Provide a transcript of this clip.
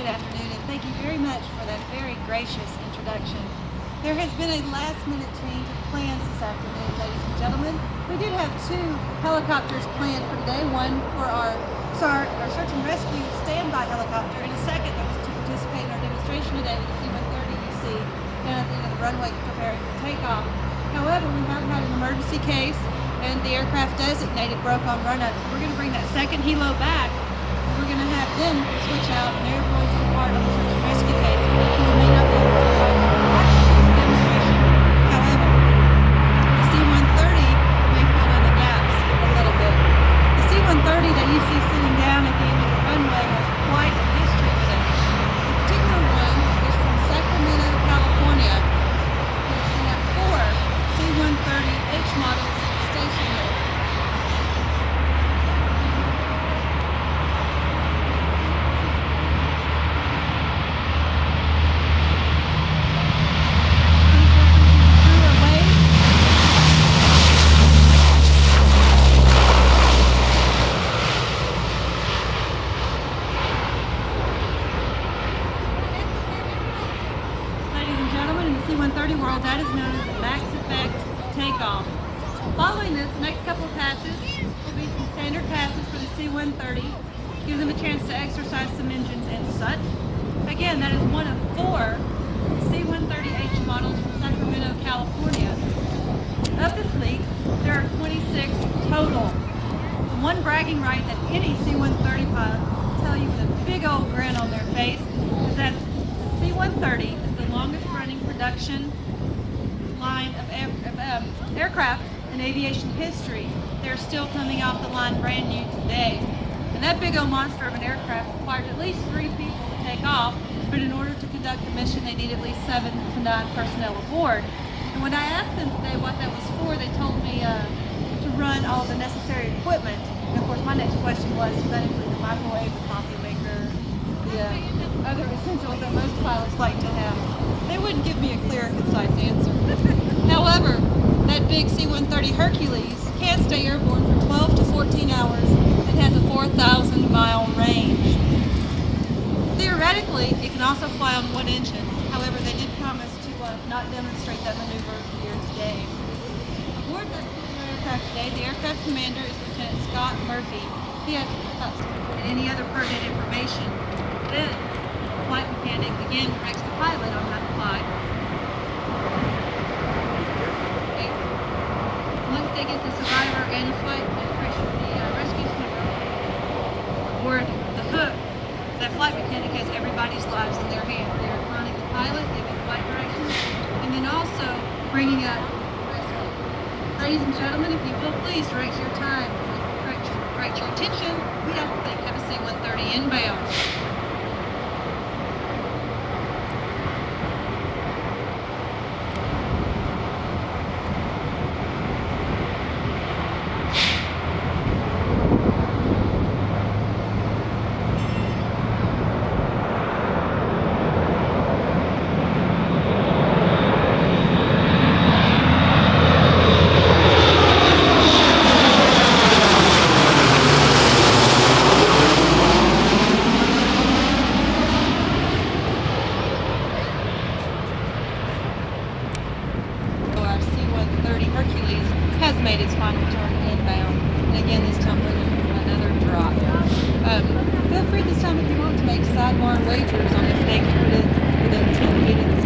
Good afternoon, and thank you very much for that very gracious introduction. There has been a last-minute change of plans this afternoon, ladies and gentlemen. We did have two helicopters planned for today, one for our search and rescue standby helicopter, and a second that was to participate in our demonstration today with the C-130 you see down at the end of the runway preparing for takeoff. However, we have had an emergency case, and the aircraft designated broke on run-up. So we're going to bring that second helo back. We're going to have them switch out, and they're going to depart on the search and rescue case. So we may not be able to provide the demonstration. However, the C-130 may fill in the gaps a little bit. The C-130 that you see sitting down at the end of the runway has quite a history with it. The particular one is from Sacramento, California. We have 4 C-130H models stationed there. C-130 world, that is known as a max effect takeoff. Following this, the next couple of passes will be some standard passes for the C-130, give them a chance to exercise some engines and such. Again, that is one of 4 C-130H models from Sacramento, California. Of the fleet, there are 26 total. The one bragging right that any C-130 pilot will tell you with a big old grin on their face is that the C-130 is the longest running production line of aircraft in aviation history. They're still coming off the line brand new today. And that big old monster of an aircraft requires at least 3 people to take off, but in order to conduct the mission they need at least 7 to 9 personnel aboard. And when I asked them today what that was for, they told me to run all the necessary equipment. And of course my next question was, does that include the microwave, the coffee maker, the other essentials that most pilots like to have? They wouldn't give me a clear and concise answer. However, that big C-130 Hercules can stay airborne for 12 to 14 hours and has a 4,000-mile range. Theoretically, it can also fly on one engine. However, they did promise to not demonstrate that maneuver here today. Aboard that aircraft today, the aircraft commander is Lieutenant Scott Murphy. He has any other pertinent information. Then, the flight mechanic again directs the pilot on how to fly. Once they get the survivor and the rescue swimmer aboard the hook, that flight mechanic has everybody's lives in their hands. They are running the pilot, giving flight directions, and then also bringing up rescue. Ladies and gentlemen, if you will please direct your time, direct your attention. We have a C-130 inbound. Hercules has made its final turn inbound, and again this time we're looking for another drop. Feel free this time if you want to make sidebar wagers on if they can put it within 10 feet of the